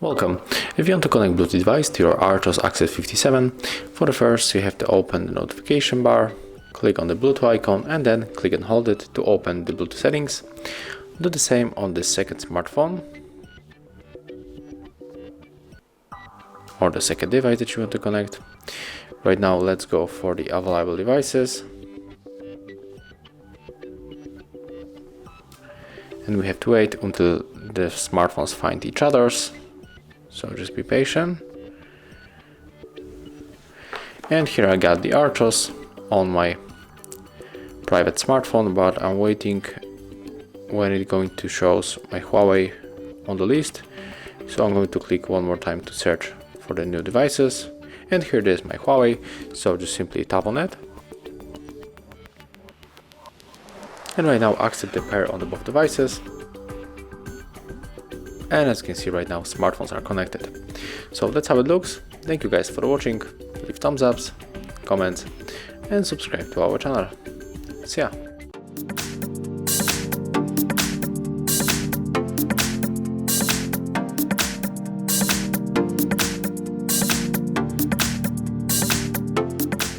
Welcome. If you want to connect Bluetooth device to your Archos Access 57, for the first you have to open the notification bar, click on the Bluetooth icon and then click and hold it to open the Bluetooth settings. Do the same on the second smartphone or the second device that you want to connect. Right now let's go for the available devices. And we have to wait until the smartphones find each other's. So just be patient. And here I got the Archos on my private smartphone, but I'm waiting when it's going to show my Huawei on the list. So I'm going to click one more time to search for the new devices. And here it is, my Huawei. So just simply tap on it. And right now accept the pair on the both devices. And as you can see right now, smartphones are connected. So that's how it looks. Thank you guys for watching. Leave thumbs ups, comments, and subscribe to our channel. See ya.